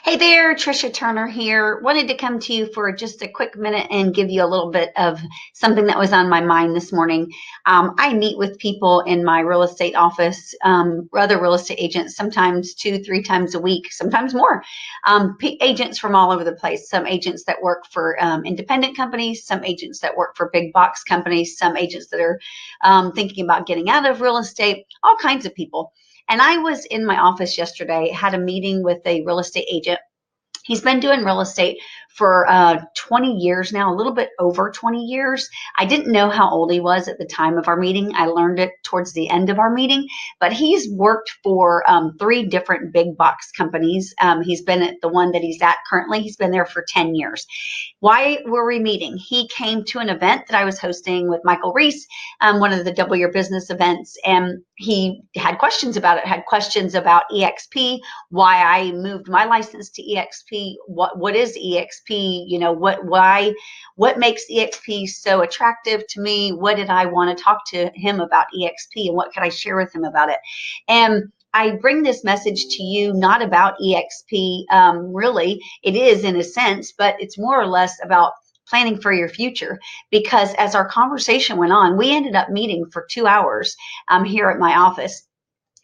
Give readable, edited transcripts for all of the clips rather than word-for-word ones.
Hey there, Tricia Turner here. Wanted to come to you for just a quick minute and give you a little bit of something that was on my mind this morning. I meet with people in my real estate office, other real estate agents, sometimes 2, 3 times a week, sometimes more. Agents from all over the place. Some agents that work for independent companies, some agents that work for big box companies, some agents that are thinking about getting out of real estate, all kinds of people. And I was in my office yesterday, had a meeting with a real estate agent. He's been doing real estate for 20 years now, a little bit over 20 years. I didn't know how old he was at the time of our meeting. I learned it towards the end of our meeting, but he's worked for 3 different big box companies. He's been at the one that he's at currently. He's been there for 10 years. Why were we meeting? He came to an event that I was hosting with Michael Reese, one of the Double Your Business events, and he had questions about it, had questions about EXP, why I moved my license to EXP, what is EXP, what makes EXP so attractive to me, what did I want to talk to him about EXP, and what could I share with him about it. And I bring this message to you not about EXP, really. It is in a sense, but it's more or less about planning for your future. Because as our conversation went on, we ended up meeting for 2 hours here at my office.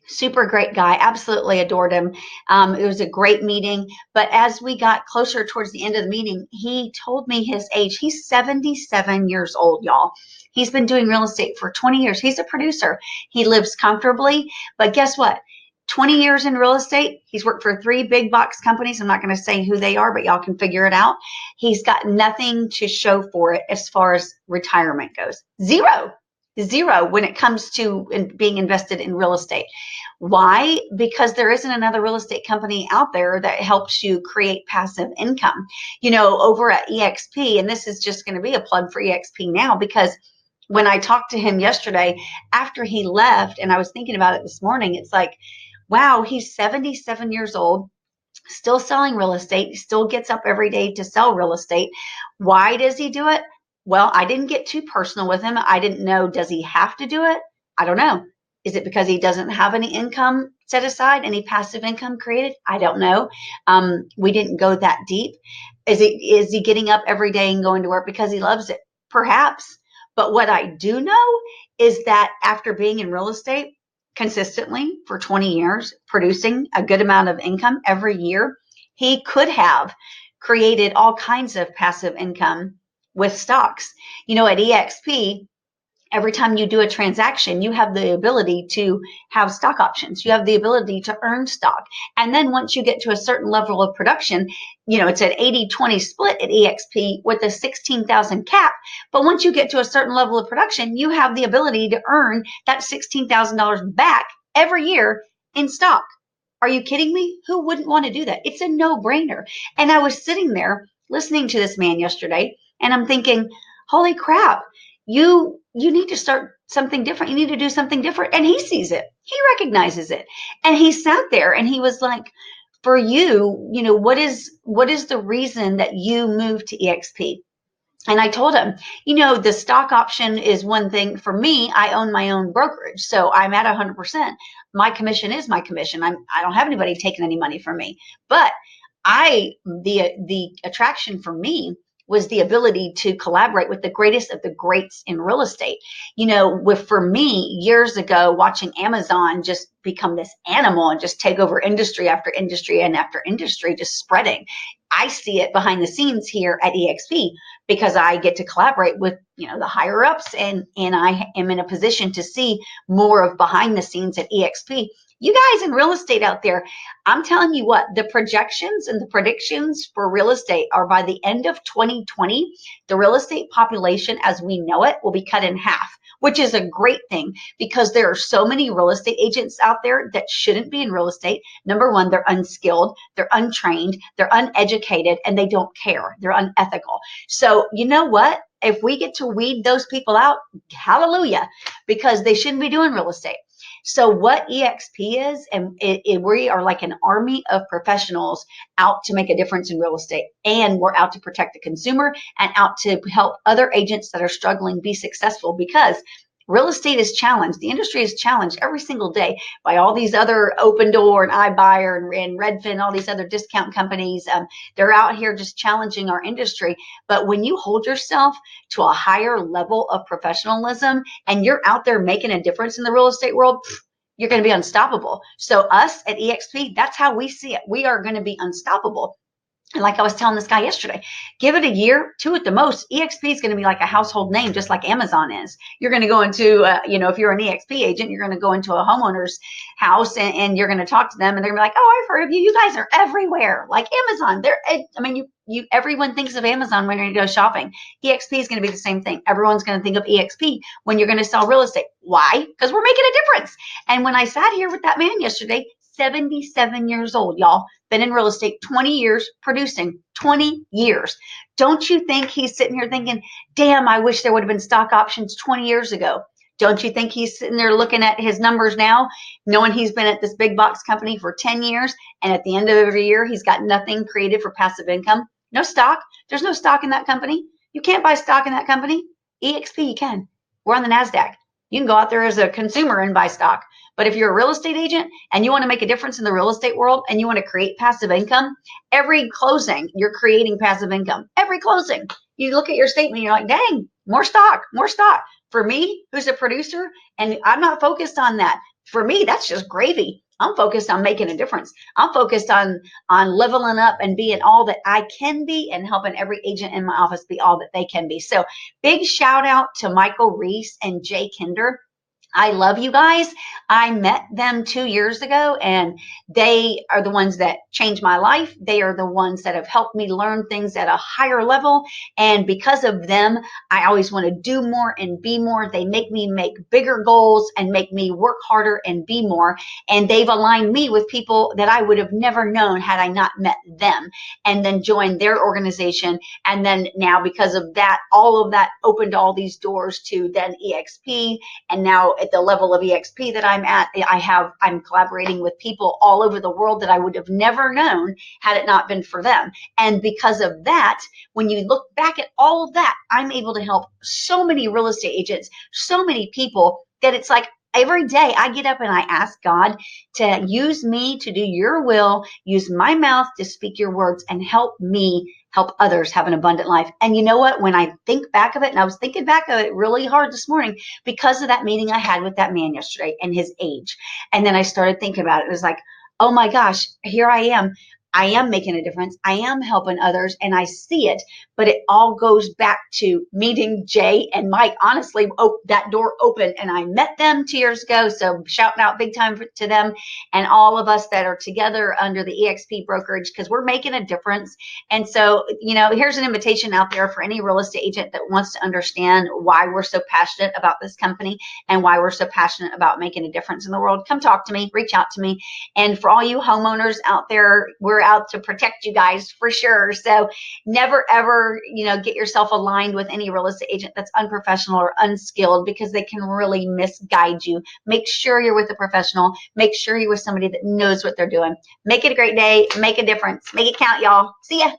Super great guy, absolutely adored him. It was a great meeting. But as we got closer towards the end of the meeting, he told me his age. He's 77 years old, y'all. He's been doing real estate for 20 years. He's a producer. He lives comfortably. But guess what? 20 years in real estate. He's worked for 3 big box companies. I'm not going to say who they are, but y'all can figure it out. He's got nothing to show for it as far as retirement goes. Zero when it comes to being invested in real estate. Why? Because there isn't another real estate company out there that helps you create passive income. Over at EXP, and this is just going to be a plug for EXP now, because when I talked to him yesterday after he left, and I was thinking about it this morning, it's like, wow, he's 77 years old, still selling real estate. He still gets up every day to sell real estate. Why does he do it? Well, I didn't get too personal with him. I didn't know, does he have to do it? I don't know. Is it because he doesn't have any income set aside, any passive income created? I don't know. We didn't go that deep. Is he getting up every day and going to work because he loves it? Perhaps. But what I do know is that after being in real estate consistently for 20 years, producing a good amount of income every year, he could have created all kinds of passive income with stocks. At EXP, every time you do a transaction, you have the ability to have stock options. You have the ability to earn stock. And then once you get to a certain level of production, it's an 80-20 split at EXP with a 16,000 cap. But once you get to a certain level of production, you have the ability to earn that $16,000 back every year in stock. Are you kidding me? Who wouldn't want to do that? It's a no-brainer. And I was sitting there listening to this man yesterday, and I'm thinking, holy crap, you need to start something different. You need to do something different. And he sees it. He recognizes it. And he sat there and he was like, for you, what is the reason that you moved to EXP? And I told him, the stock option is one thing. For me, I own my own brokerage. So I'm at 100%. My commission is my commission. I don't have anybody taking any money from me. But the attraction for me was the ability to collaborate with the greatest of the greats in real estate. For me, years ago, watching Amazon just become this animal and just take over industry after industry and after industry, just spreading. I see it behind the scenes here at EXP because I get to collaborate with, the higher ups, and I am in a position to see more of behind the scenes at EXP. You guys in real estate out there, I'm telling you what, the projections and the predictions for real estate are by the end of 2020, the real estate population as we know it will be cut in half, which is a great thing because there are so many real estate agents out there that shouldn't be in real estate. Number one, they're unskilled, they're untrained, they're uneducated, and they don't care. They're unethical. So you know what? If we get to weed those people out, hallelujah, because they shouldn't be doing real estate. So what EXP is, and we are like an army of professionals out to make a difference in real estate. And we're out to protect the consumer and out to help other agents that are struggling be successful, because Real estate is challenged. The industry is challenged every single day by all these other Open Door and iBuyer and Redfin, all these other discount companies. They're out here just challenging our industry. But when you hold yourself to a higher level of professionalism and you're out there making a difference in the real estate world, you're going to be unstoppable. So us at EXP, that's how we see it. We are going to be unstoppable. And like I was telling this guy yesterday, give it a year, two at the most. EXP is going to be like a household name, just like Amazon is. You're going to go into, if you're an EXP agent, you're going to go into a homeowner's house and you're going to talk to them and they're going to be like, oh, I've heard of you. You guys are everywhere, like Amazon. Everyone thinks of Amazon when you go shopping. EXP is going to be the same thing. Everyone's going to think of EXP when you're going to sell real estate. Why? Because we're making a difference. And when I sat here with that man yesterday, 77 years old, y'all, been in real estate 20 years, producing 20 years. Don't you think he's sitting here thinking, damn, I wish there would have been stock options 20 years ago? Don't you think he's sitting there looking at his numbers now, knowing he's been at this big box company for 10 years, and at the end of every year, he's got nothing created for passive income? No stock. There's no stock in that company. You can't buy stock in that company. EXP, you can. We're on the NASDAQ. You can go out there as a consumer and buy stock. But if you're a real estate agent and you want to make a difference in the real estate world and you want to create passive income, every closing, you're creating passive income. Every closing. You look at your statement, you're like, dang, more stock, more stock. For me, who's a producer, and I'm not focused on that. For me, that's just gravy. I'm focused on making a difference. I'm focused on leveling up and being all that I can be and helping every agent in my office be all that they can be. So big shout out to Michael Reese and Jay Kinder. I love you guys. I met them 2 years ago and they are the ones that changed my life. They are the ones that have helped me learn things at a higher level. And because of them, I always want to do more and be more. They make me make bigger goals and make me work harder and be more. And they've aligned me with people that I would have never known had I not met them and then joined their organization. And then now because of that, all of that opened all these doors to then EXP. And now at the level of EXP that I'm at, I'm collaborating with people all over the world that I would have never known had it not been for them. And because of that, when you look back at all of that, I'm able to help so many real estate agents, so many people that it's like every day I get up and I ask God to use me to do your will, use my mouth to speak your words and help me help others have an abundant life. And you know what? When I think back of it, and I was thinking back of it really hard this morning because of that meeting I had with that man yesterday and his age. And then I started thinking about it. It was like, oh my gosh, here I am. I am making a difference. I am helping others and I see it, but it all goes back to meeting Jay and Mike. Honestly, that door opened and I met them 2 years ago. So shouting out big time to them and all of us that are together under the EXP brokerage because we're making a difference. And so, here's an invitation out there for any real estate agent that wants to understand why we're so passionate about this company and why we're so passionate about making a difference in the world. Come talk to me, reach out to me. And for all you homeowners out there, we're out to protect you guys for sure. So never ever, get yourself aligned with any real estate agent that's unprofessional or unskilled because they can really misguide you. Make sure you're with a professional. Make sure you're with somebody that knows what they're doing. Make it a great day. Make a difference. Make it count, y'all. See ya.